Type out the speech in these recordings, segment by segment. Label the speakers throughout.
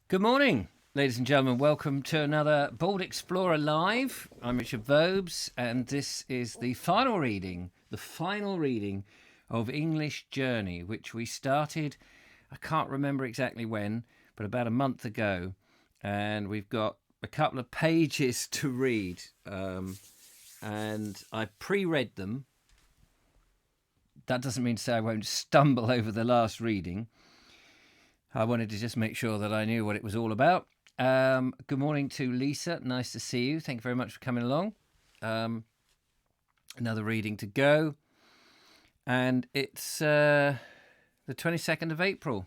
Speaker 1: Good morning, ladies and gentlemen. Welcome to another Bold Explorer Live. I'm Richard Vobes, and this is the final reading of English Journey, which we started, I can't remember exactly when, but about a month ago. And we've got a couple of pages to read, and I pre-read them. That doesn't mean to say I won't stumble over the last reading. I wanted to just make sure that I knew what it was all about. Good morning to Lisa. Nice to see you. Thank you very much for coming along. Another reading to go. And it's the 22nd of April.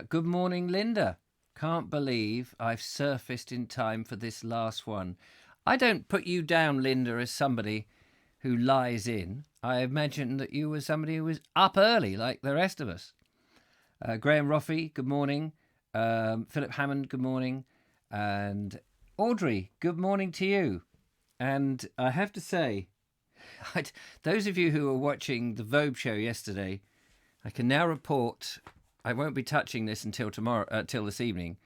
Speaker 1: Good morning, Linda. Can't believe I've surfaced in time for this last one. I don't put you down, Linda, as somebody who lies in. I imagine that you were somebody who was up early like the rest of us. Graham Roffey, good morning. Philip Hammond, good morning. And Audrey, good morning to you. And I have to say, those of you who were watching the Vogue show yesterday, I can now report, I won't be touching this until tomorrow, till this evening.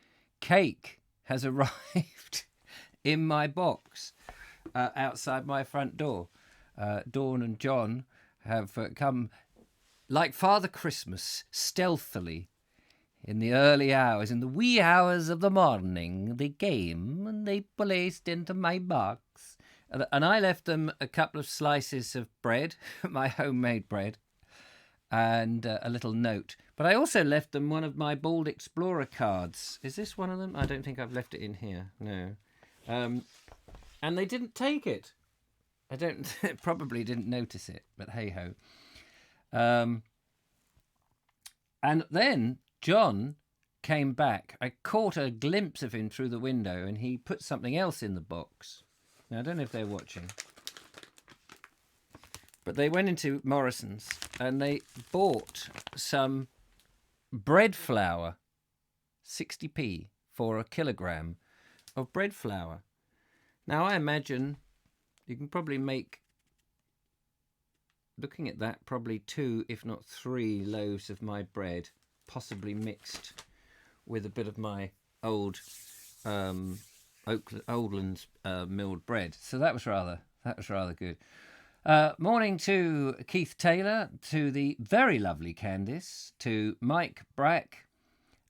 Speaker 1: Cake has arrived in my box outside my front door. Dawn and John have come like Father Christmas, stealthily, in the early hours, in the wee hours of the morning, they came and they placed into my box. And I left them a couple of slices of bread, my homemade bread, and a little note. But I also left them one of my Bold Explorer cards. Is this one of them? I don't think I've left it in here. No. And they didn't take it. I don't probably didn't notice it, but hey-ho. And then John came back. I caught a glimpse of him through the window, and he put something else in the box. Now, I don't know if they're watching, but they went into Morrison's and they bought some bread flour, 60p for a kilogram of bread flour. Now, I imagine you can probably make, looking at that, probably 2, if not 3 loaves of my bread, possibly mixed with a bit of my old Oldlands milled bread. So that was rather good. Morning to Keith Taylor, to the very lovely Candice, to Mike Brack,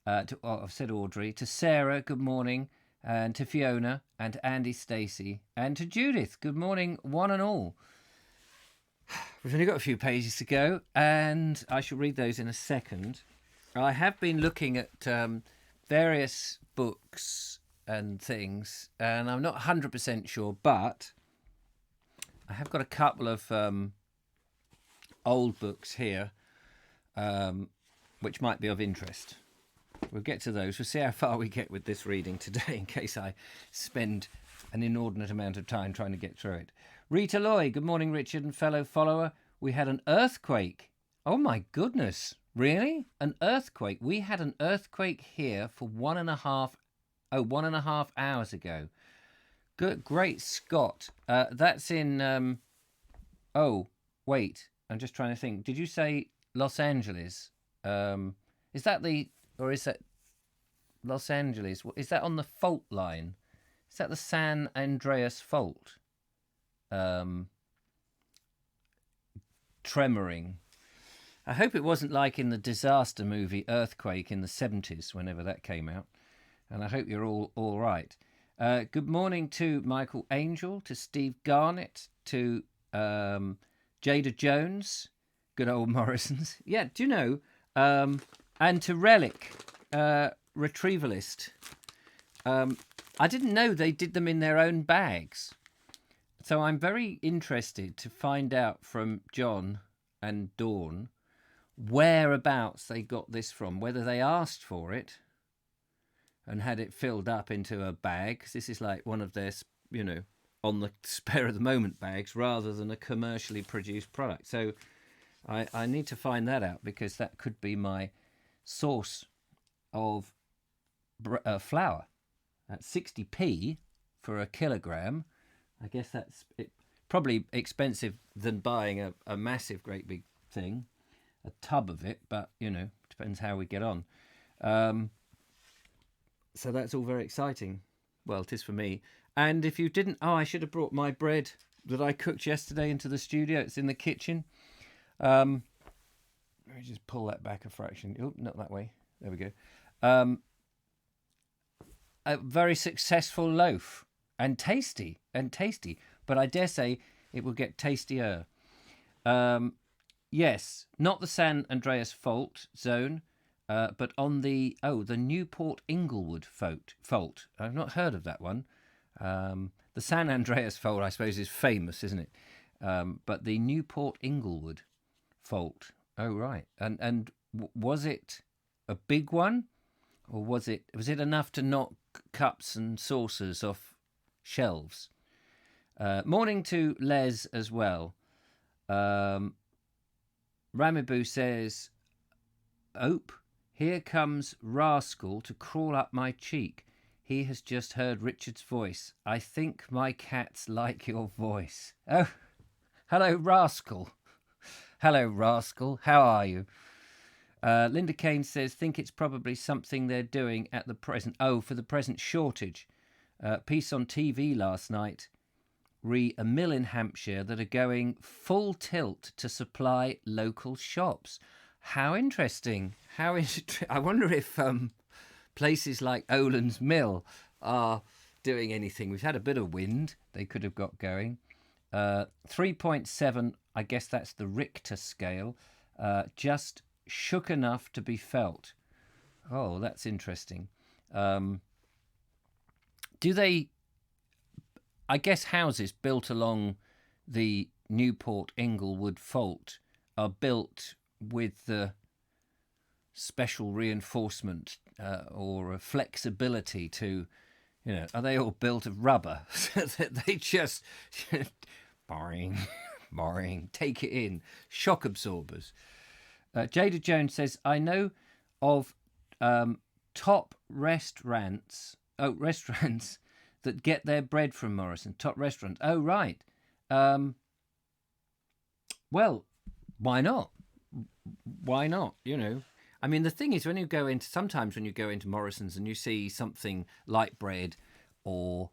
Speaker 1: I've said Audrey, to Sarah, good morning, and to Fiona, and to Andy Stacey, and to Judith, good morning, one and all. We've only got a few pages to go, and I shall read those in a second. I have been looking at various books and things, and I'm not 100% sure, but I have got a couple of old books here, which might be of interest. We'll get to those. We'll see how far we get with this reading today, in case I spend an inordinate amount of time trying to get through it. Rita Loy, good morning, Richard and fellow follower. We had an earthquake. Oh my goodness, really? An earthquake? We had an earthquake here for 1.5 hours ago. Good, great Scott. That's in, oh, wait, I'm just trying to think. Did you say Los Angeles? Is that Los Angeles? Is that on the fault line? Is that the San Andreas fault? Tremoring. I hope it wasn't like in the disaster movie Earthquake in the 70s, whenever that came out. And I hope you're all right. Good morning to Michael Angel, to Steve Garnett, to Jada Jones, good old Morrison's. Yeah, do you know? And to Relic, Retrievalist. I didn't know they did them in their own bags. So I'm very interested to find out from John and Dawn whereabouts they got this from, whether they asked for it and had it filled up into a bag, because this is like one of their, on the spare of the moment bags rather than a commercially produced product. So I need to find that out, because that could be my source of flour. At 60p for a kilogram. I guess that's probably expensive than buying a massive, great big thing, a tub of it, but, depends how we get on. So that's all very exciting. Well, it is for me. And if you didn't, I should have brought my bread that I cooked yesterday into the studio. It's in the kitchen. Let me just pull that back a fraction. Oh, not that way. There we go. A very successful loaf and tasty. But I dare say it will get tastier. Yes, not the San Andreas fault zone, but on the Newport Inglewood fault. I've not heard of that one. The San Andreas fault, I suppose, is famous, isn't it? But the Newport Inglewood fault. Oh, right. And was it a big one, or was it enough to knock cups and saucers off shelves? Morning to Les as well. Ramiboo says, "Ope, here comes Rascal to crawl up my cheek. He has just heard Richard's voice. I think my cats like your voice." Oh, hello, Rascal. Hello, Rascal. How are you? Linda Kane says, "Think it's probably something they're doing at the present." Oh, for the present shortage. Piece on TV last night. A mill in Hampshire that are going full tilt to supply local shops. How interesting. I wonder if places like Oland's Mill are doing anything. We've had a bit of wind they could have got going. 3.7, I guess that's the Richter scale. Just shook enough to be felt. Oh, that's interesting. Do they... I guess houses built along the Newport Inglewood fault are built with the special reinforcement or flexibility to, are they all built of rubber so that they just boring, take it in, shock absorbers? Jada Jones says, "I know of top restaurants that get their bread from Morrison." Top restaurant. Oh, right. Well, why not? Why not? I mean, the thing is, sometimes when you go into Morrison's and you see something like bread or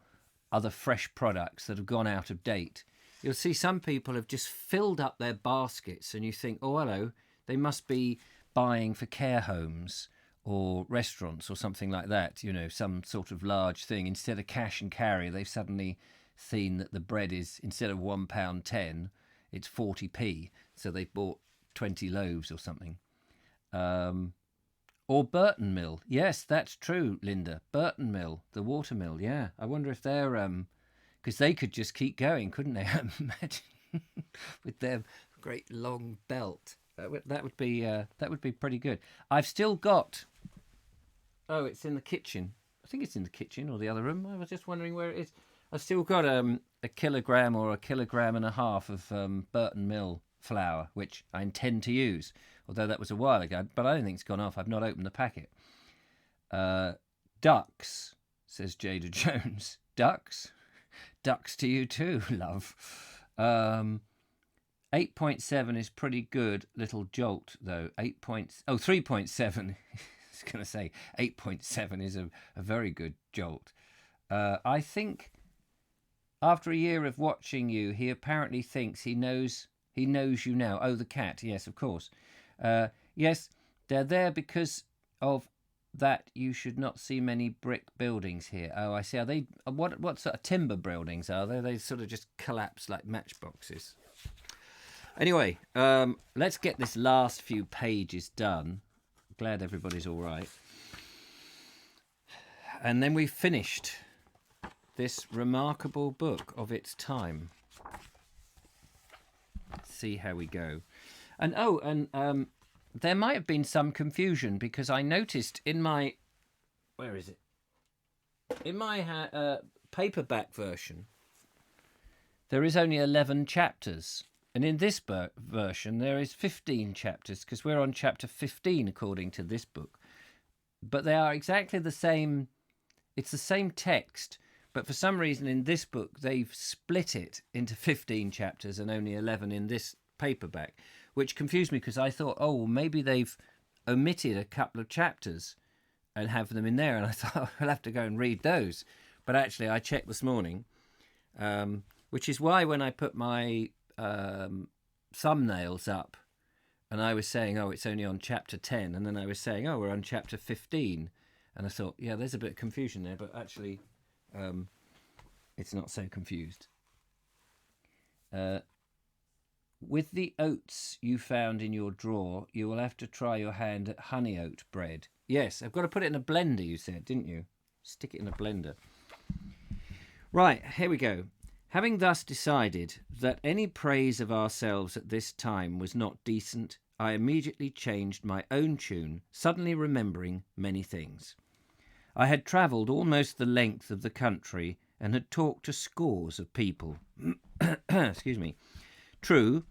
Speaker 1: other fresh products that have gone out of date, you'll see some people have just filled up their baskets and you think, oh, hello, they must be buying for care homes or restaurants or something like that, some sort of large thing. Instead of cash and carry, they've suddenly seen that the bread is, instead of £1.10, it's 40p. So they've bought 20 loaves or something. Or Burton Mill. Yes, that's true, Linda. Burton Mill, the water mill, yeah. I wonder if they're... because they could just keep going, couldn't they? Imagine with their great long belt. That would be pretty good. I've still got... Oh, it's in the kitchen. I think it's in the kitchen or the other room. I was just wondering where it is. I've still got a kilogram or a kilogram and a half of Burton Mill flour, which I intend to use, although that was a while ago. But I don't think it's gone off. I've not opened the packet. Ducks, says Jada Jones. Ducks? Ducks to you too, love. 8.7 is pretty good little jolt, though. 3.7. I was going to say 8.7 is a very good jolt. I think after a year of watching you, he apparently thinks he knows you now. Oh, the cat. Yes, of course. Yes, they're there because of that. You should not see many brick buildings here. Oh, I see. Are they what sort of timber buildings are they? They sort of just collapse like matchboxes. Anyway, let's get this last few pages done. Glad everybody's all right. And then we've finished this remarkable book of its time. Let's see how we go. And there might have been some confusion because I noticed in my... Where is it? In my paperback version, there is only 11 chapters. And in this version, there is 15 chapters, because we're on chapter 15, according to this book. But they are exactly the same. It's the same text, but for some reason in this book, they've split it into 15 chapters and only 11 in this paperback, which confused me because I thought, oh, maybe they've omitted a couple of chapters and have them in there. And I thought, I'll have to go and read those. But actually, I checked this morning, which is why when I put my thumbnails up, and I was saying, oh, it's only on chapter 10, and then I was saying, oh, we're on chapter 15, and I thought, yeah, there's a bit of confusion there, but actually it's not so confused. With the oats you found in your drawer, you will have to try your hand at honey oat bread. Yes, I've got to put it in a blender, you said, didn't you? Stick it in a blender. Right, here we go. Having thus decided that any praise of ourselves at this time was not decent, I immediately changed my own tune, suddenly remembering many things. I had travelled almost the length of the country and had talked to scores of people. Excuse me. True,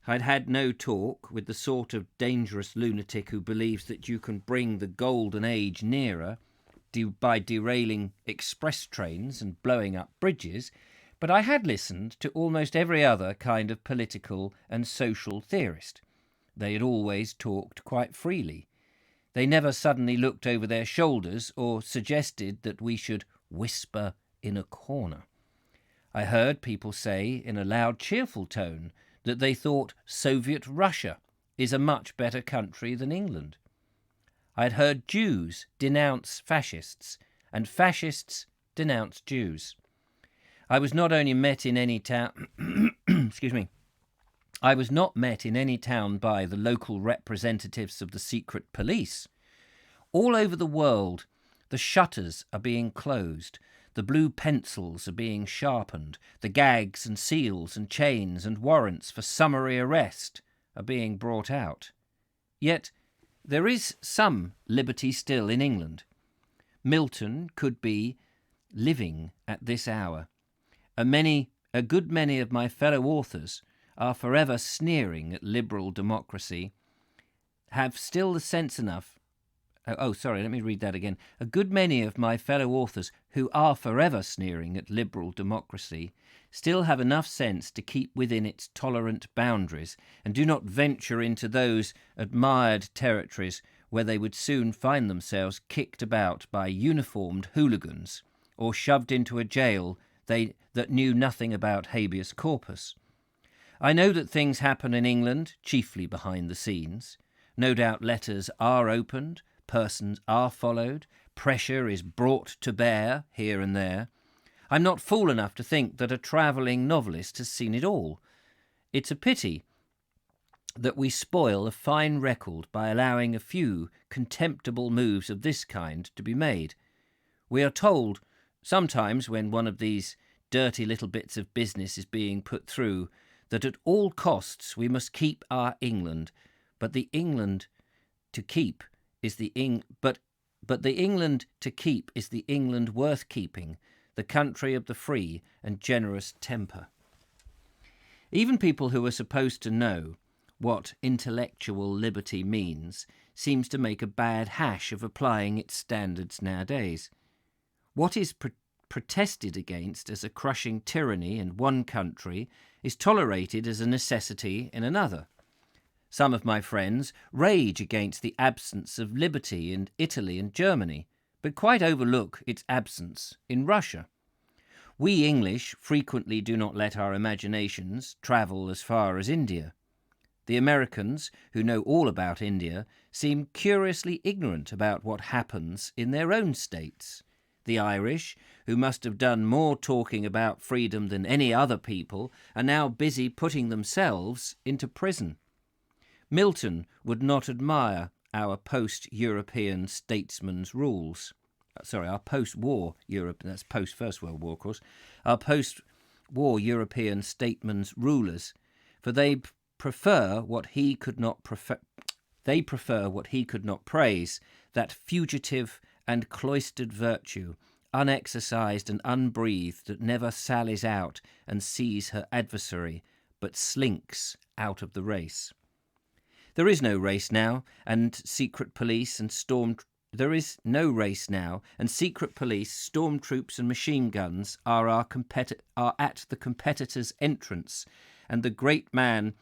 Speaker 1: I'd had no talk with the sort of dangerous lunatic who believes that you can bring the golden age nearer by derailing express trains and blowing up bridges, but I had listened to almost every other kind of political and social theorist. They had always talked quite freely. They never suddenly looked over their shoulders or suggested that we should whisper in a corner. I heard people say in a loud, cheerful tone that they thought Soviet Russia is a much better country than England. I had heard Jews denounce fascists, and fascists denounce Jews. I was not only met in any town, I was not met in any town by the local representatives of the secret police. All over the world, the shutters are being closed, the blue pencils are being sharpened, the gags and seals and chains and warrants for summary arrest are being brought out. Yet there is some liberty still in England. Milton could be living at this hour. A good many of my fellow authors are forever sneering at liberal democracy, have still the sense enough. Let me read that again. A good many of my fellow authors who are forever sneering at liberal democracy still have enough sense to keep within its tolerant boundaries and do not venture into those admired territories where they would soon find themselves kicked about by uniformed hooligans or shoved into a jail that knew nothing about habeas corpus. I know that things happen in England, chiefly behind the scenes. No doubt letters are opened, persons are followed, pressure is brought to bear here and there. I'm not fool enough to think that a travelling novelist has seen it all. It's a pity that we spoil a fine record by allowing a few contemptible moves of this kind to be made. We are told sometimes when one of these dirty little bits of business is being put through that at all costs we must keep our England, but the England to keep is the England to keep is the England worth keeping, the country of the free and generous temper. Even people who are supposed to know what intellectual liberty means seems to make a bad hash of applying its standards nowadays. What is protested against as a crushing tyranny in one country is tolerated as a necessity in another. Some of my friends rage against the absence of liberty in Italy and Germany, but quite overlook its absence in Russia. We English frequently do not let our imaginations travel as far as India. The Americans, who know all about India, seem curiously ignorant about what happens in their own states. The Irish, who must have done more talking about freedom than any other people, are now busy putting themselves into prison. Milton would not admire our post-European statesmen's rules. Our post-war Europe, that's post-First World War, of course. Our post-war European statesmen's rulers, for they prefer what he could not praise, that fugitive and cloistered virtue, unexercised and unbreathed, that never sallies out and sees her adversary, but slinks out of the race. There is no race now, and secret police and storm troops, and machine guns are at the competitor's entrance, and the great man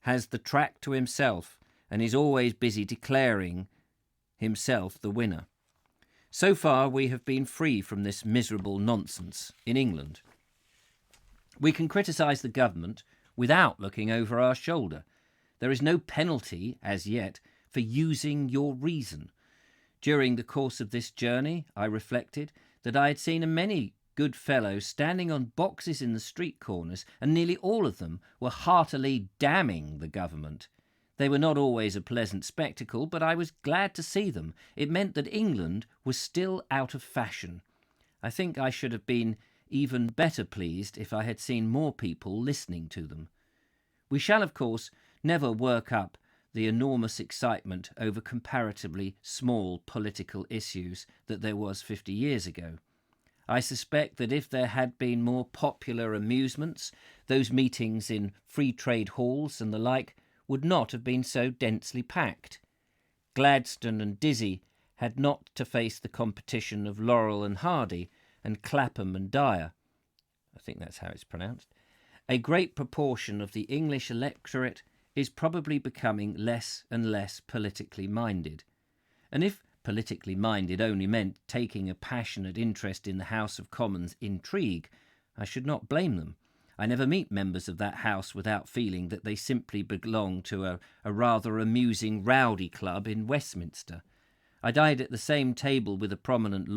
Speaker 1: has the track to himself and is always busy declaring himself the winner. So far, we have been free from this miserable nonsense in England. We can criticise the government without looking over our shoulder. There is no penalty, as yet, for using your reason. During the course of this journey, I reflected that I had seen many good fellows standing on boxes in the street corners, and nearly all of them were heartily damning the government. They were not always a pleasant spectacle, but I was glad to see them. It meant that England was still out of fashion. I think I should have been even better pleased if I had seen more people listening to them. We shall, of course, never work up the enormous excitement over comparatively small political issues that there was 50 years ago. I suspect that if there had been more popular amusements, those meetings in free trade halls and the like would not have been so densely packed. Gladstone and Dizzy had not to face the competition of Laurel and Hardy and Clapham and Dyer. I think that's how it's pronounced. A great proportion of the English electorate is probably becoming less and less politically minded. And if politically minded only meant taking a passionate interest in the House of Commons intrigue, I should not blame them. I never meet members of that House without feeling that they simply belong to a rather amusing rowdy club in Westminster. I dined at the same table with prominent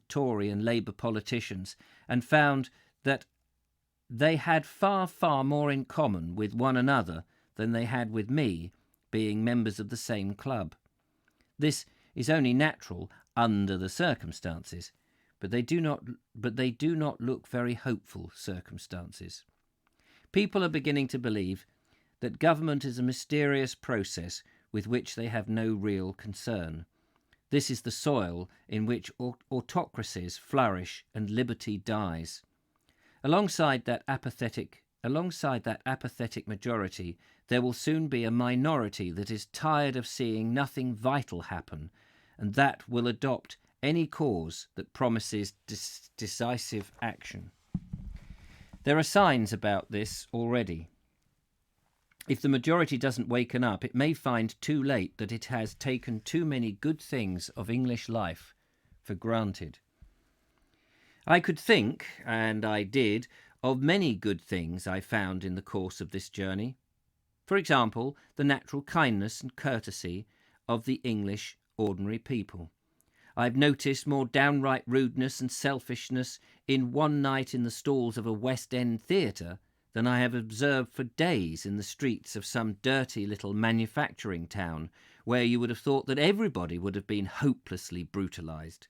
Speaker 1: Tory and Labour politicians, and found that they had far, far more in common with one another than they had with me, being members of the same club. This is only natural under the circumstances, but they do not look very hopeful circumstances. People are beginning to believe that government is a mysterious process with which they have no real concern. This is the soil in which autocracies flourish and liberty dies. Alongside that apathetic majority, there will soon be a minority that is tired of seeing nothing vital happen, and that will adopt any cause that promises decisive action. There are signs about this already. If the majority doesn't waken up, it may find too late that it has taken too many good things of English life for granted. I could think, and I did, of many good things I found in the course of this journey. For example, the natural kindness and courtesy of the English ordinary people. I've noticed more downright rudeness and selfishness in one night in the stalls of a West End theatre than I have observed for days in the streets of some dirty little manufacturing town where you would have thought that everybody would have been hopelessly brutalised.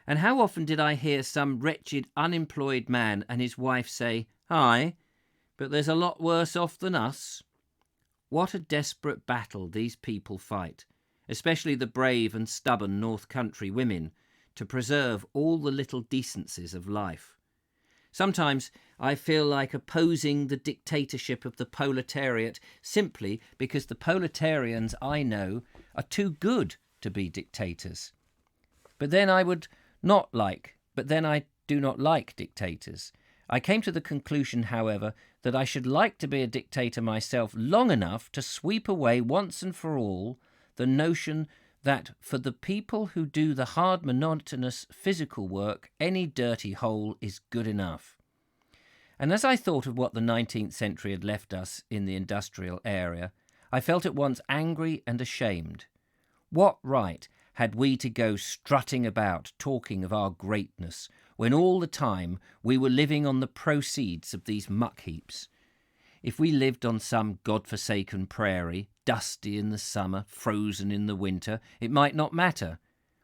Speaker 1: And how often did I hear some wretched unemployed man and his wife say, "Aye, but there's a lot worse off than us." What a desperate battle these people fight, especially the brave and stubborn North Country women, to preserve all the little decencies of life. Sometimes I feel like opposing the dictatorship of the proletariat simply because the proletarians I know are too good to be dictators. But then I do not like dictators. I came to the conclusion, however, that I should like to be a dictator myself long enough to sweep away once and for all the notion that for the people who do the hard, monotonous physical work, any dirty hole is good enough. And as I thought of what the 19th century had left us in the industrial area, I felt at once angry and ashamed. What right had we to go strutting about talking of our greatness when all the time we were living on the proceeds of these muck heaps? If we lived on some God-forsaken prairie, dusty in the summer, frozen in the winter, it might not matter.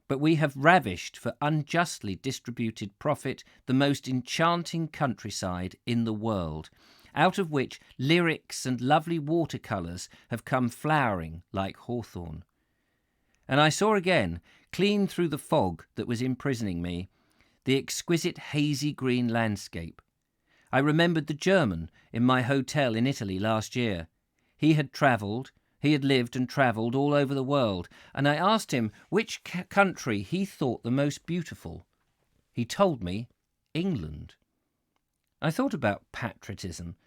Speaker 1: But we have ravished for unjustly distributed profit the most enchanting countryside in the world, out of which lyrics and lovely watercolours have come flowering like hawthorn. And I saw again, clean through the fog that was imprisoning me, the exquisite hazy green landscape. I remembered the German in my hotel in Italy last year. He had lived and travelled all over the world, and I asked him which country he thought the most beautiful. He told me England. I thought about patriotism.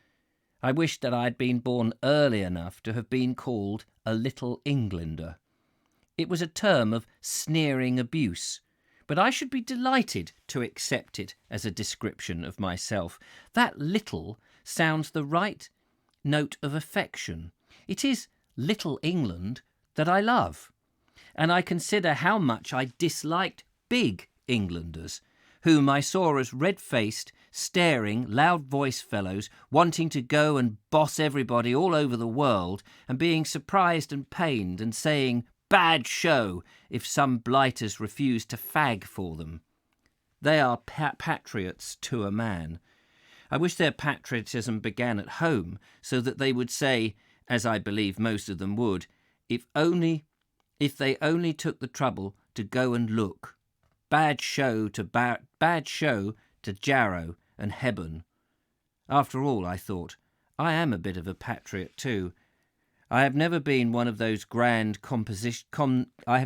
Speaker 1: I wished that I had been born early enough to have been called a Little Englander. It was a term of sneering abuse, but I should be delighted to accept it as a description of myself. That little sounds the right note of affection. It is Little England that I love, and I consider how much I disliked big Englanders, whom I saw as red-faced, staring, loud-voiced fellows wanting to go and boss everybody all over the world and being surprised and pained and saying bad show if some blighters refused to fag for them. They are patriots to a man. I wish their patriotism began at home, so that they would say, as I believe most of them would, if they only took the trouble to go and look. Bad show to Jarrow and Hebburn. After all, I thought, I am a bit of a patriot too. I have never been one of those grand cosmopolitan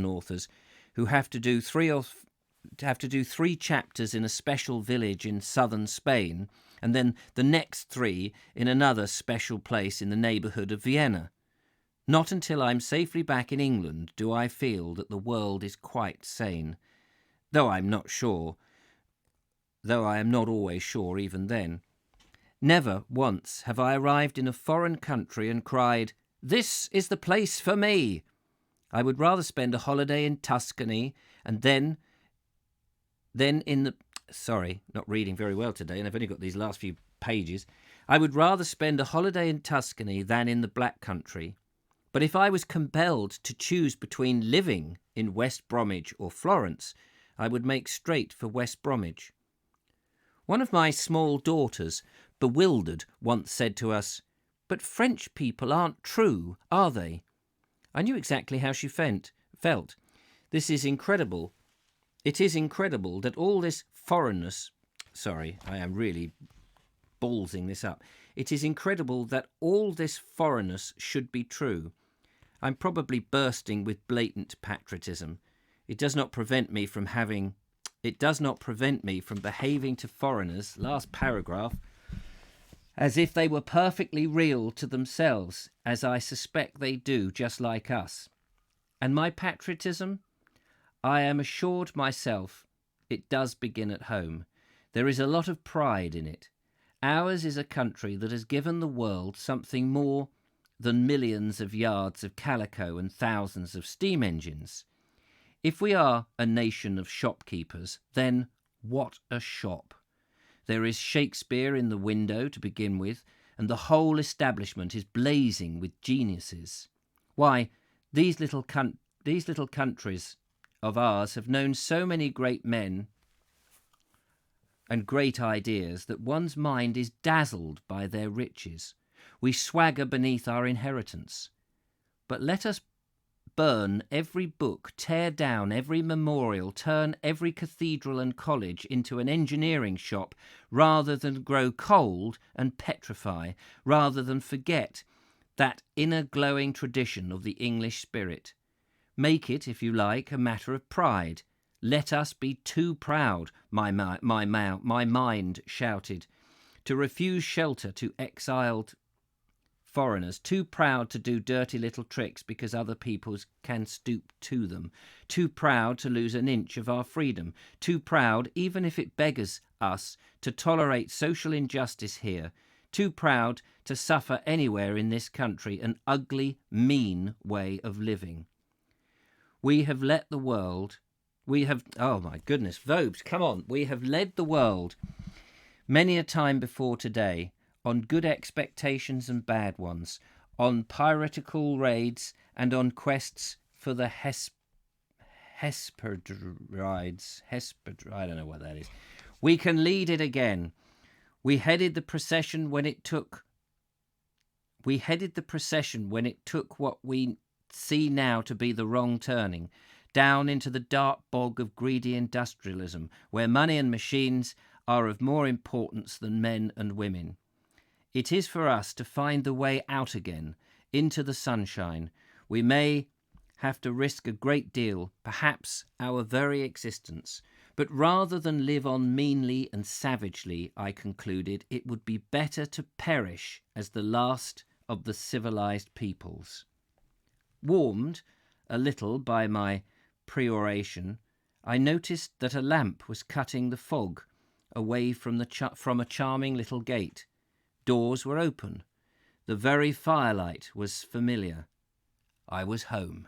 Speaker 1: authors who have to do three chapters in a special village in southern Spain, and then the next three in another special place in the neighbourhood of Vienna. Not until I'm safely back in England do I feel that the world is quite sane, though I am not always sure even then. Never once have I arrived in a foreign country and cried, "This is the place for me." I would rather spend a holiday in Tuscany and then in the... Sorry, not reading very well today, and I've only got these last few pages. I would rather spend a holiday in Tuscany than in the Black Country. But if I was compelled to choose between living in West Bromwich or Florence, I would make straight for West Bromwich. One of my small daughters, bewildered, once said to us, "But French people aren't true, are they?" I knew exactly how she felt. This is incredible. It is incredible that all this foreignness... Sorry, I am really ballsing this up. It is incredible that all this foreignness should be true. I'm probably bursting with blatant patriotism. It does not prevent me from behaving to foreigners, last paragraph, as if they were perfectly real to themselves, as I suspect they do, just like us. And my patriotism? I am assured myself it does begin at home. There is a lot of pride in it. Ours is a country that has given the world something more than millions of yards of calico and thousands of steam engines. If we are a nation of shopkeepers, then what a shop! There is Shakespeare in the window to begin with, and the whole establishment is blazing with geniuses. Why, these little countries of ours have known so many great men and great ideas that one's mind is dazzled by their riches. We swagger beneath our inheritance. But let us burn every book, tear down every memorial, turn every cathedral and college into an engineering shop, rather than grow cold and petrify, rather than forget that inner glowing tradition of the English spirit. Make it, if you like, a matter of pride. Let us be too proud, my mind shouted, to refuse shelter to exiled foreigners, too proud to do dirty little tricks because other people can stoop to them, too proud to lose an inch of our freedom, too proud, even if it beggars us, to tolerate social injustice here, too proud to suffer anywhere in this country an ugly, mean way of living. We have led the world. Oh my goodness, Vobes, come on. We have led the world many a time before today, on good expectations and bad ones, on piratical raids and on quests for the Hesperides. I don't know what that is. We can lead it again. We headed the procession when it took what we see now to be the wrong turning, down into the dark bog of greedy industrialism, where money and machines are of more importance than men and women. It is for us to find the way out again, into the sunshine. We may have to risk a great deal, perhaps our very existence, but rather than live on meanly and savagely, I concluded, it would be better to perish as the last of the civilized peoples. Warmed a little by my peroration, I noticed that a lamp was cutting the fog away from a charming little gate. Doors were open. The very firelight was familiar. I was home.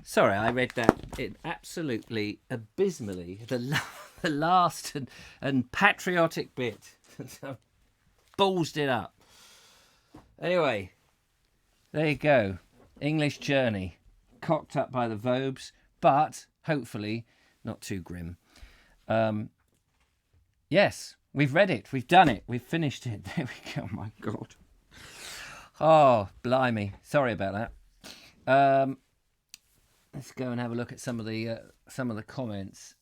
Speaker 1: Sorry, I read that absolutely abysmally. The last and patriotic bit. Ballsed it up. Anyway, there you go. English Journey. Cocked up by the Vobes, but hopefully not too grim. Yes, we've read it. We've done it. We've finished it. There we go. Oh, my God. Oh, blimey. Sorry about that. Let's go and have a look at some of the comments.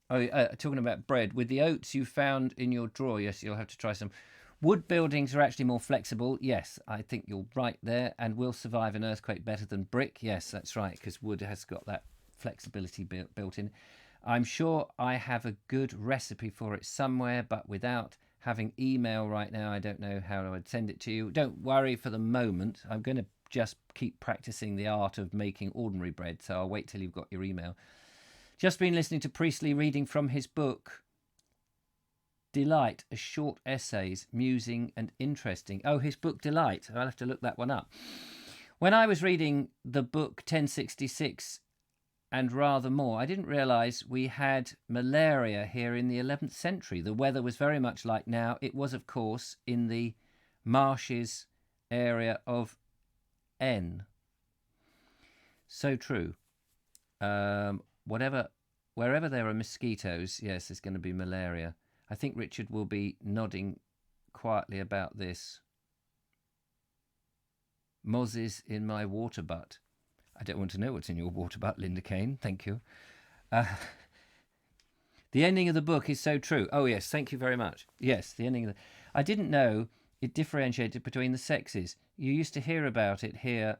Speaker 1: Talking about bread. With the oats you found in your drawer, yes, you'll have to try some. Wood buildings are actually more flexible. Yes, I think you're right there, and will survive an earthquake better than brick. Yes, that's right, because wood has got that flexibility built in. I'm sure I have a good recipe for it somewhere, but without having email right now, I don't know how I would send it to you. Don't worry for the moment. I'm going to just keep practicing the art of making ordinary bread, so I'll wait till you've got your email. Just been listening to Priestley reading from his book Delight, a short essays, musing and interesting. Oh, his book Delight. I'll have to look that one up. When I was reading the book 1066 and rather more, I didn't realise we had malaria here in the 11th century. The weather was very much like now. It was, of course, in the marshes area of N. So true. Wherever there are mosquitoes, yes, there's going to be malaria. I think Richard will be nodding quietly about this. Mozzies in my water butt. I don't want to know what's in your water butt, Linda Kane. Thank you. The ending of the book is so true. Oh, yes, thank you very much. Yes, the ending of the... I didn't know it differentiated between the sexes. You used to hear about it here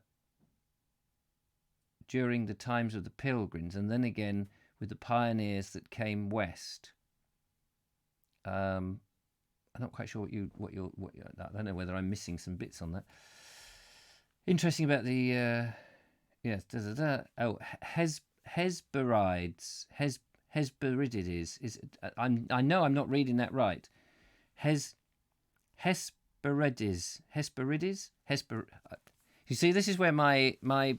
Speaker 1: during the times of the Pilgrims, and then again with the pioneers that came west. I'm not quite sure what you're. I don't know whether I'm missing some bits on that. Interesting about the yes. Oh, Hesperides. Hesperides is. I know I'm not reading that right. Hesperides. You see, this is where my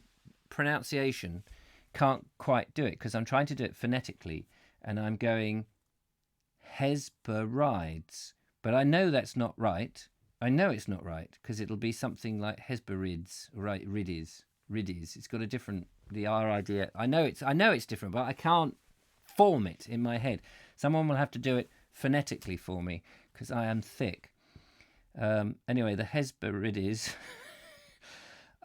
Speaker 1: pronunciation can't quite do it, because I'm trying to do it phonetically and I'm going Hesperides, but I know that's not right. I know it's not right, because it'll be something like Hesperides, right? Rides. It's got a different R idea. I know it's different, but I can't form it in my head. Someone will have to do it phonetically for me, because I am thick. Anyway, the Hesperides.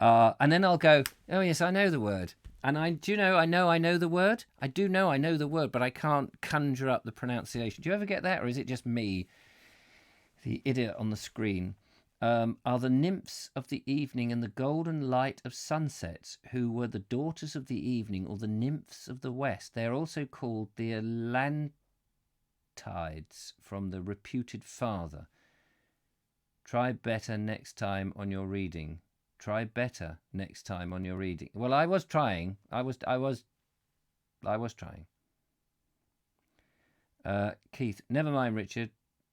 Speaker 1: And then I'll go, oh yes, I know the word. And I know the word. I do know I know the word, but I can't conjure up the pronunciation. Do you ever get that, or is it just me, the idiot on the screen? Are the nymphs of the evening and the golden light of sunsets, who were the daughters of the evening, or the nymphs of the west. They are also called the Atlantides, from the reputed father. Try better next time on your reading. Try better next time on your reading. Well, I was trying. I was trying. Keith, never mind, Richard.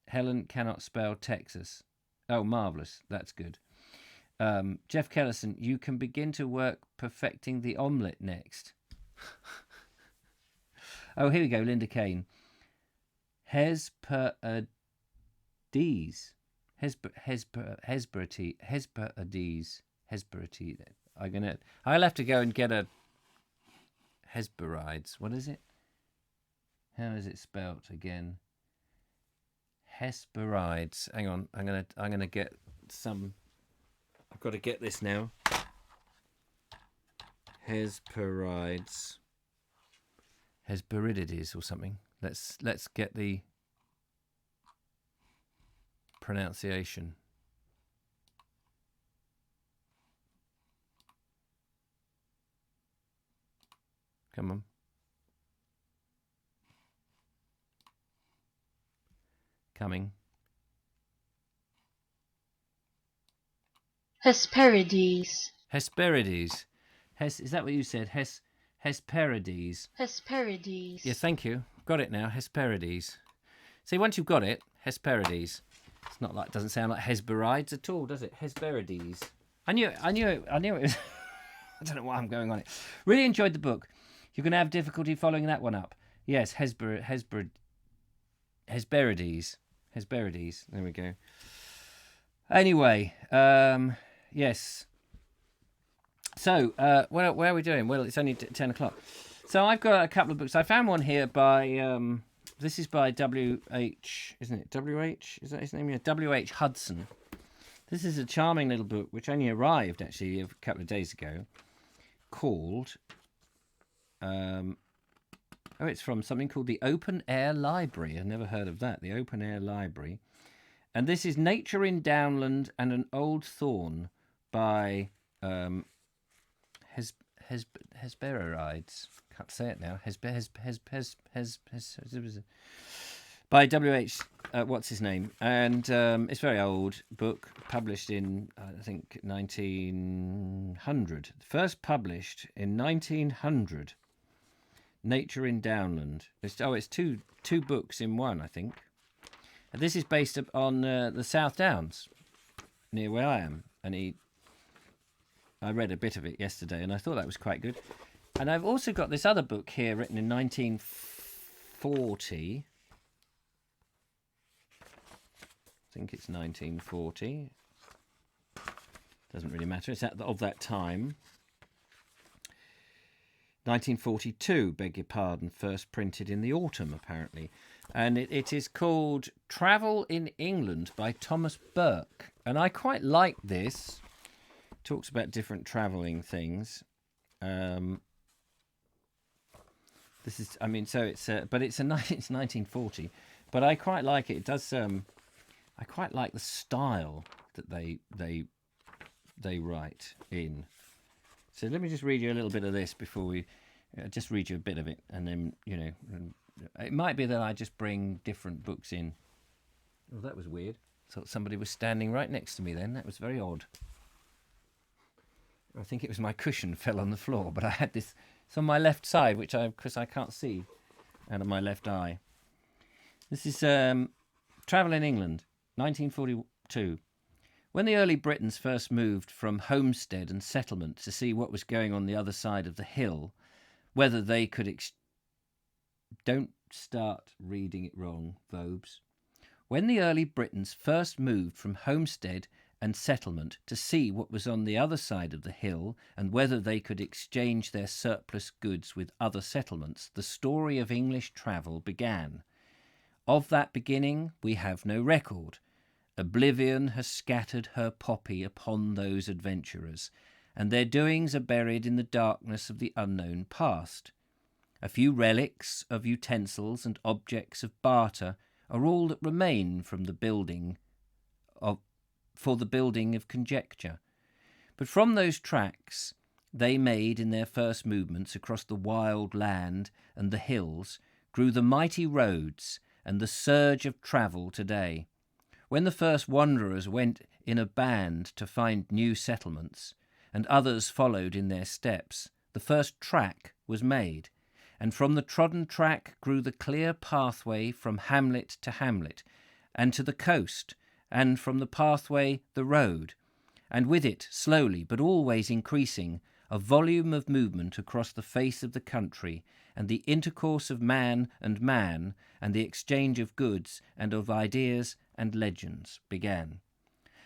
Speaker 1: Helen cannot spell Texas. Oh, marvellous. That's good. Jeff Kellison, you can begin to work perfecting the omelette next. Oh, here we go. Linda Kane. Hesperides. Hesperides. I'll have to go and get a Hesperides. What is it? How is it spelt again? Hesperides. Hang on. I'm gonna get some. I've got to get this now. Hesperides. Hesperides or something. Let's get the pronunciation. Come on. Coming.
Speaker 2: Hesperides.
Speaker 1: Hesperides. Is that what you said? Hesperides.
Speaker 2: Hesperides.
Speaker 1: Yeah, thank you. Got it now. Hesperides. See, once you've got it, Hesperides. It's not like, doesn't sound like Hesperides at all, does it? Hesperides. I knew it. It was. I don't know why I'm going on it. Really enjoyed the book. You're going to have difficulty following that one up. Yes, Hesperides. Hesperides. There we go. Anyway, yes. So, where are we doing? Well, it's only 10 o'clock. So I've got a couple of books. I found one here by, this is by W.H., isn't it? W.H., is that his name? Yeah, W.H. Hudson. This is a charming little book, which only arrived, actually, a couple of days ago, called, it's from something called the Open Air Library. I've never heard of that, the Open Air Library. And this is Nature in Downland and an Old Thorn by Hesperides. Can't say it now. By W.H. What's his name? And it's a very old book, published in, I think, 1900. First published in 1900. Nature in Downland. It's two books in one, I think. And this is based on the South Downs, near where I am. And I read a bit of it yesterday, and I thought that was quite good. And I've also got this other book here, written in 1940. I think it's 1940. Doesn't really matter. It's of that time. 1942, beg your pardon, first printed in the autumn, apparently. And it is called Travel in England by Thomas Burke. And I quite like this. Talks about different travelling things. This is, I mean, so it's, but it's 1940. But I quite like it. It does. I quite like the style that they write in. So let me just read you a little bit of this before we just read you a bit of it, and then it might be that I just bring different books in. Oh, that was weird. Thought somebody was standing right next to me then. That was very odd. I think it was my cushion fell on the floor, but I had this. It's on my left side, because I can't see out of my left eye. This is Travel in England, 1942. When the early Britons first moved from homestead and settlement to see what was going on the other side of the hill, whether they could don't start reading it wrong, Vobes. When the early Britons first moved from homestead and settlement to see what was on the other side of the hill and whether they could exchange their surplus goods with other settlements, the story of English travel began. Of that beginning we have no record. Oblivion has scattered her poppy upon those adventurers, and their doings are buried in the darkness of the unknown past. A few relics of utensils and objects of barter are all that remain from the building of conjecture. But from those tracks they made in their first movements across the wild land and the hills grew the mighty roads and the surge of travel today. When the first wanderers went in a band to find new settlements, and others followed in their steps, the first track was made, and from the trodden track grew the clear pathway from hamlet to hamlet, and to the coast, and from the pathway the road, and with it, slowly but always increasing, a volume of movement across the face of the country, and the intercourse of man, and the exchange of goods and of ideas and legends began.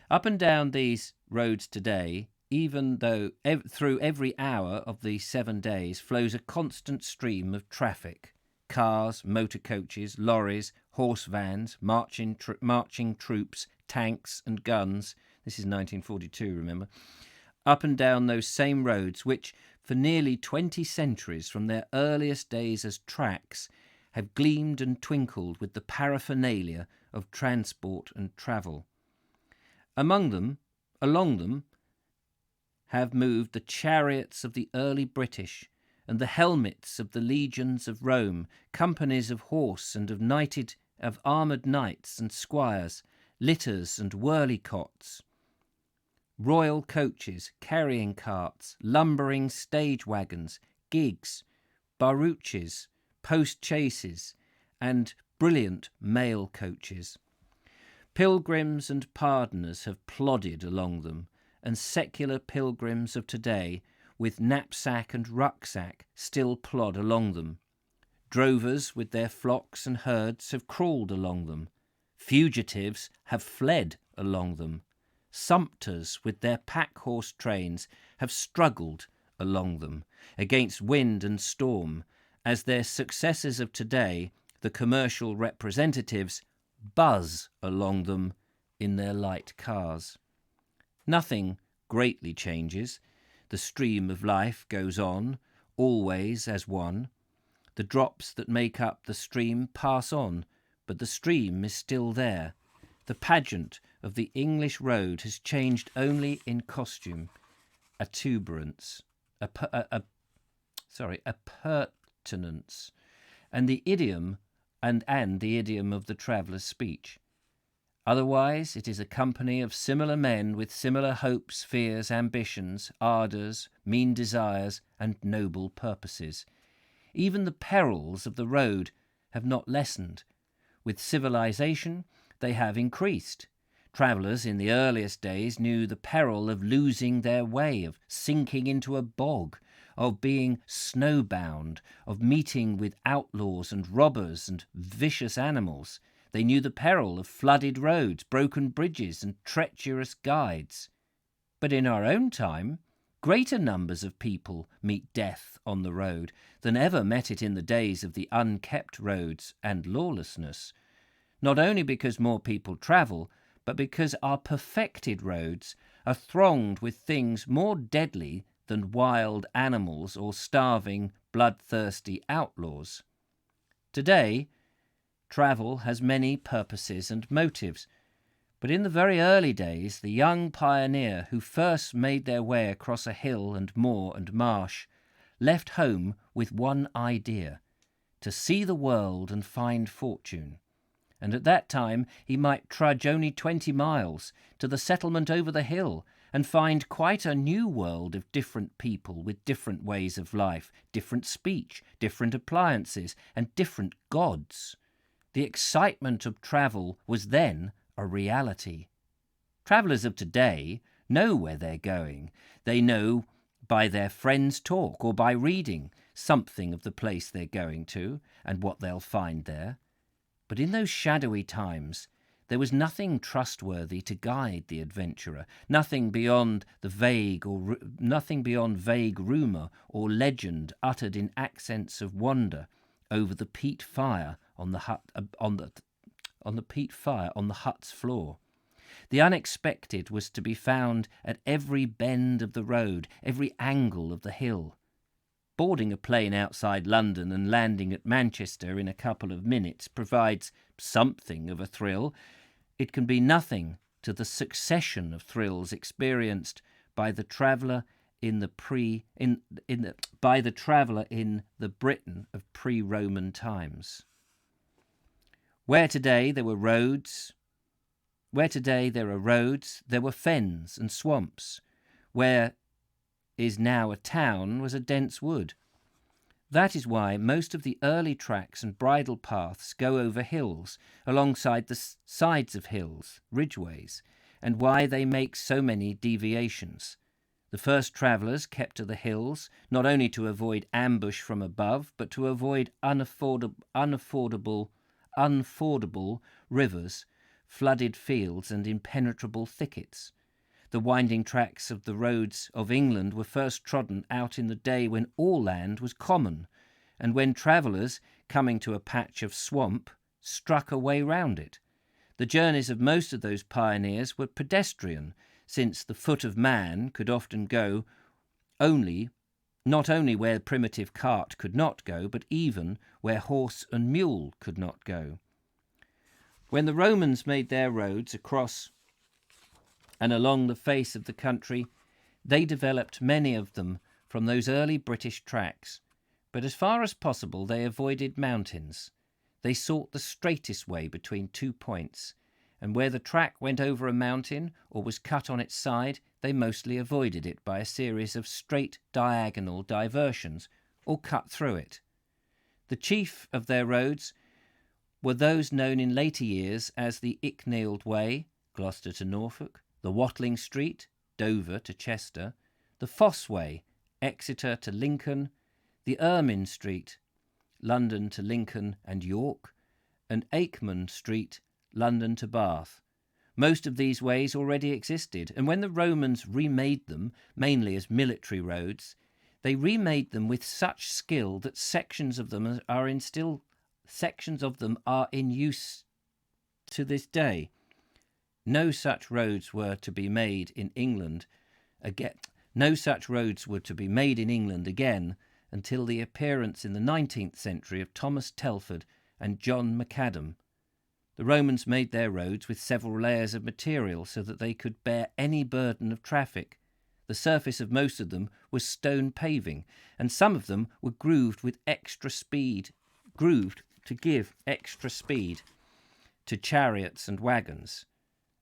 Speaker 1: Up and down these roads today, even though through every hour of these 7 days flows a constant stream of traffic, cars, motor coaches, lorries, horse vans, marching troops, tanks and guns. This is 1942, remember? Up and down those same roads which, for nearly 20 centuries from their earliest days as tracks, have gleamed and twinkled with the paraphernalia of transport and travel. Along them, have moved the chariots of the early British and the helmets of the legions of Rome, companies of horse and of armoured knights and squires, litters and whirlicots. royal coaches, carrying carts, lumbering stage wagons, gigs, barouches, post-chaises, and brilliant mail coaches. Pilgrims and pardoners have plodded along them, and secular pilgrims of today, with knapsack and rucksack, still plod along them. Drovers with their flocks and herds have crawled along them. Fugitives have fled along them. Sumpters with their pack-horse trains have struggled along them against wind and storm, as their successors of today, the commercial representatives, buzz along them in their light cars. Nothing greatly changes. The stream of life goes on, always as one. The drops that make up the stream pass on, but the stream is still there. The pageant of the English road has changed only in costume, a tuberance, a pertinence, and the idiom the idiom of the traveller's speech. Otherwise, it is a company of similar men with similar hopes, fears, ambitions, ardours, mean desires, and noble purposes. Even the perils of the road have not lessened. With civilization, they have increased. Travellers in the earliest days knew the peril of losing their way, of sinking into a bog, of being snowbound, of meeting with outlaws and robbers and vicious animals. They knew the peril of flooded roads, broken bridges, and treacherous guides. But in our own time, greater numbers of people meet death on the road than ever met it in the days of the unkept roads and lawlessness, not only because more people travel, but because our perfected roads are thronged with things more deadly than wild animals or starving, bloodthirsty outlaws. Today, travel has many purposes and motives, but in the very early days, the young pioneer who first made their way across a hill and moor and marsh left home with one idea: to see the world and find fortune. And at that time he might trudge only 20 miles to the settlement over the hill and find quite a new world of different people with different ways of life, different speech, different appliances, and different gods. The excitement of travel was then a reality. Travellers of today know where they're going. They know by their friends' talk or by reading something of the place they're going to and what they'll find there. But in those shadowy times, there was nothing trustworthy to guide the adventurer, nothing beyond vague rumour or legend uttered in accents of wonder over the peat fire on the hut's floor. The unexpected was to be found at every bend of the road, every angle of the hill. Boarding a plane outside London and landing at Manchester in a couple of minutes provides something of a thrill. It can be nothing to the succession of thrills experienced by the traveller in the Britain of pre-Roman times. Where today there are roads, there were fens and swamps. Where is now a town was a dense wood. That is why most of the early tracks and bridle paths go over hills, alongside the sides of hills, ridgeways, and why they make so many deviations. The first travellers kept to the hills, not only to avoid ambush from above, but to avoid unfordable rivers, flooded fields, and impenetrable thickets. The winding tracks of the roads of England were first trodden out in the day when all land was common, and when travellers, coming to a patch of swamp, struck a way round it. The journeys of most of those pioneers were pedestrian, since the foot of man could often go not only where primitive cart could not go, but even where horse and mule could not go. When the Romans made their roads across and along the face of the country, they developed many of them from those early British tracks, but as far as possible they avoided mountains. They sought the straightest way between 2 points, and where the track went over a mountain or was cut on its side, they mostly avoided it by a series of straight diagonal diversions or cut through it. The chief of their roads were those known in later years as the Icknield Way, Gloucester to Norfolk, the Watling Street, Dover to Chester, the Fosse Way, Exeter to Lincoln, the Ermine Street, London to Lincoln and York, and Aikman Street, London to Bath. Most of these ways already existed, and when the Romans remade them, mainly as military roads, they remade them with such skill that sections of them are in use to this day. No such roads were to be made in England again. No such roads were to be made in England again until the appearance in the 19th century of Thomas Telford and John Macadam. The Romans made their roads with several layers of material so that they could bear any burden of traffic. The surface of most of them was stone paving, and some of them were grooved to give extra speed to chariots and wagons.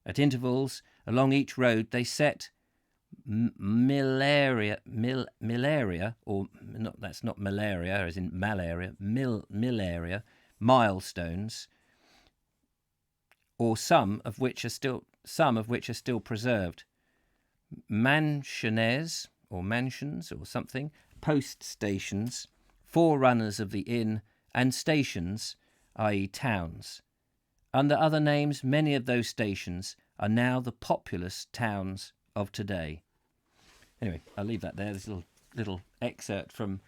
Speaker 1: At intervals along each road they set millaria, milestones, or some of which are still preserved. Mansions or something, post stations, forerunners of the inn, and stations, i.e. towns. Under other names, many of those stations are now the populous towns of today. Anyway, I'll leave that there. This little excerpt from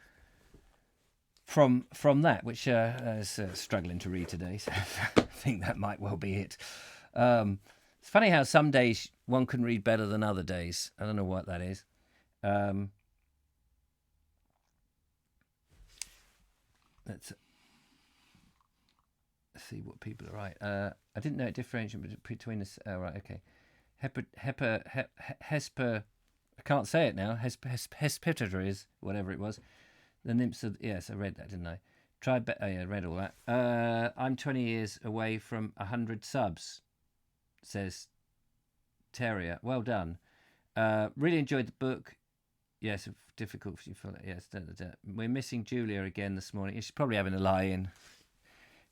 Speaker 1: that, which I was struggling to read today, so I think that might well be it. It's funny how some days one can read better than other days. I don't know what that is. Let's see what people are right. I didn't know it differentiated between this. Oh, right, okay. Hesper. I can't say it now. Hesperides, whatever it was. The nymphs of... Yes, I read that, didn't I? I read all that. I'm 20 years away from 100 subs, says Terrier. Well done. Really enjoyed the book. Yes, difficult for you. Yes, we're missing Julia again this morning. She's probably having a lie-in.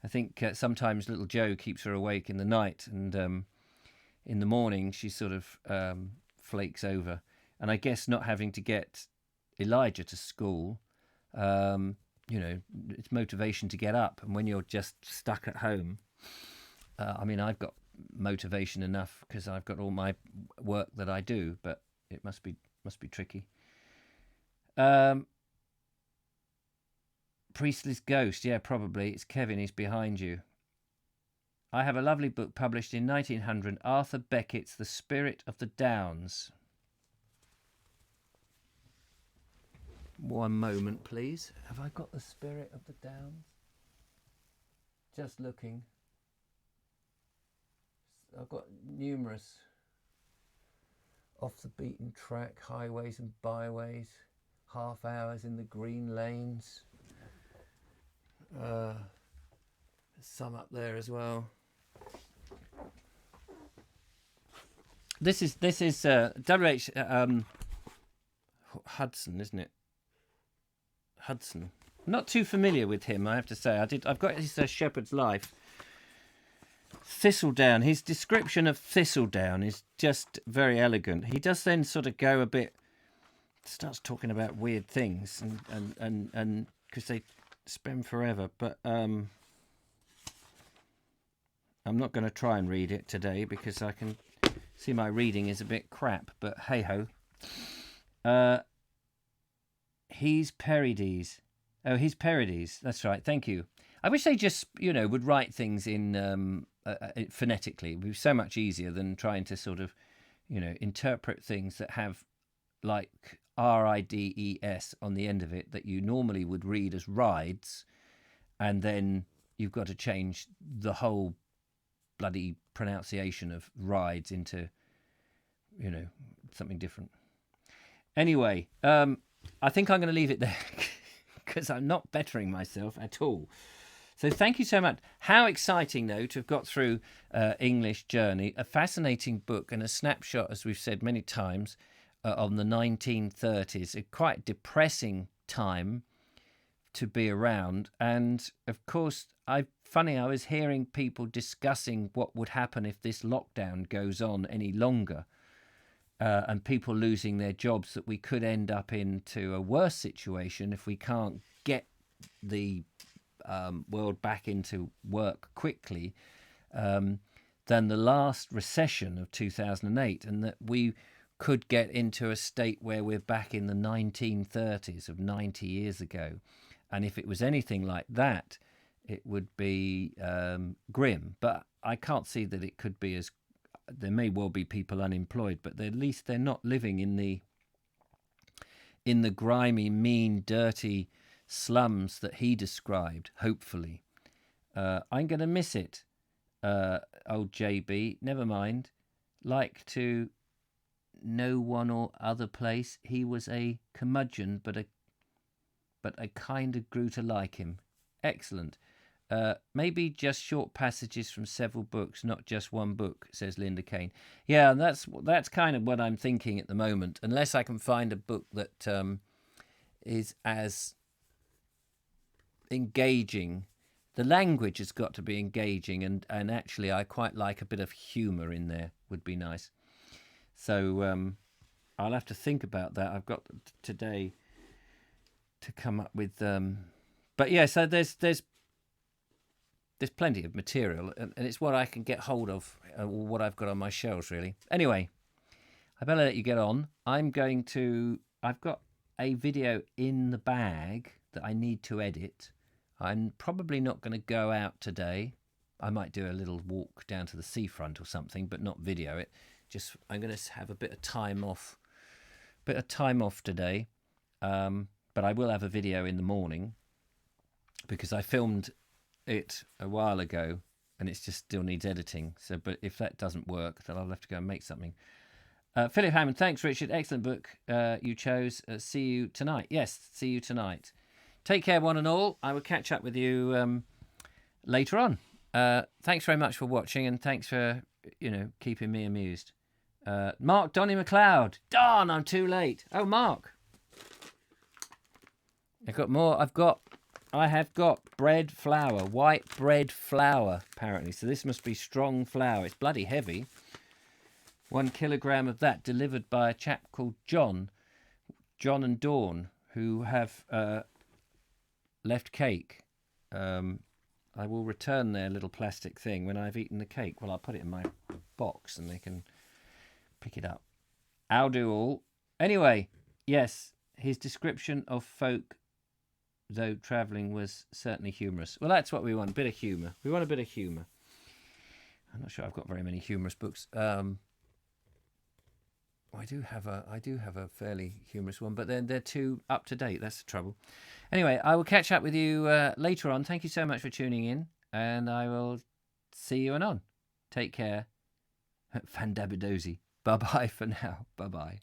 Speaker 1: I think sometimes little Joe keeps her awake in the night, and in the morning she sort of flakes over. And I guess not having to get Elijah to school, it's motivation to get up. And when you're just stuck at home, I've got motivation enough because I've got all my work that I do, but it must be tricky. Priestley's Ghost, yeah, probably. It's Kevin, he's behind you. I have a lovely book published in 1900, Arthur Beckett's The Spirit of the Downs. One moment, please. Have I got The Spirit of the Downs? Just looking. I've got numerous off the beaten track, highways and byways, half hours in the green lanes. There's some up there as well. This is W.H. Hudson, isn't it? Hudson. I'm not too familiar with him, I have to say. I've got his Shepherd's Life. Thistledown. His description of Thistledown is just very elegant. He does then sort of go a bit, starts talking about weird things, and because they spend forever. But I'm not going to try and read it today because I can see my reading is a bit crap. But hey ho. He's Perides. Oh, he's Perides. That's right. Thank you. I wish they just, would write things in phonetically. It would be so much easier than trying to sort of, interpret things that have like RIDES on the end of it that you normally would read as rides, and then you've got to change the whole bloody pronunciation of rides into, something different. Anyway, I think I'm going to leave it there because I'm not bettering myself at all. So thank you so much. How exciting, though, to have got through English Journey, a fascinating book and a snapshot, as we've said many times, on the 1930s, a quite depressing time to be around. And of course, I was hearing people discussing what would happen if this lockdown goes on any longer, and people losing their jobs, that we could end up into a worse situation if we can't get the world back into work quickly than the last recession of 2008, and that we could get into a state where we're back in the 1930s of 90 years ago. And if it was anything like that, it would be grim. But I can't see that it could be as... There may well be people unemployed, but at least they're not living in the grimy, mean, dirty slums that he described, hopefully. I'm going to miss it, old JB. Never mind. Like to no one or other place. He was a curmudgeon, but I kind of grew to like him. Excellent. Maybe just short passages from several books, not just one book, says Linda Kane. Yeah, that's kind of what I'm thinking at the moment, unless I can find a book that is as engaging. The language has got to be engaging, and actually I quite like a bit of humour in there, would be nice. So I'll have to think about that. I've got today to come up with... But yeah, so there's plenty of material, and it's what I can get hold of, or what I've got on my shelves, really. Anyway, I better let you get on. I've got a video in the bag that I need to edit. I'm probably not going to go out today. I might do a little walk down to the seafront or something, but not video it. I'm going to have a bit of time off today. But I will have a video in the morning, because I filmed it a while ago and it just still needs editing. So, but if that doesn't work, then I'll have to go and make something. Philip Hammond, thanks, Richard. Excellent book you chose. See you tonight. Yes, see you tonight. Take care, one and all. I will catch up with you later on. Thanks very much for watching, and thanks for keeping me amused. Mark Donny McLeod. Darn, I'm too late. Oh, Mark. I've got more. I have got bread flour, white bread flour, apparently. So this must be strong flour. It's bloody heavy. 1 kilogram of that, delivered by a chap called John and Dawn, who have left cake. I will return their little plastic thing when I've eaten the cake. Well, I'll put it in my box and they can pick it up. I'll do all. Anyway, yes, his description of folk, though travelling, was certainly humorous. Well, that's what we want, a bit of humour. We want a bit of humour. I'm not sure I've got very many humorous books. I do have a fairly humorous one, but then they're too up to date. That's the trouble. Anyway, I will catch up with you later on. Thank you so much for tuning in, and I will see you anon. Take care. Fandabidozi. Bye-bye for now. Bye-bye.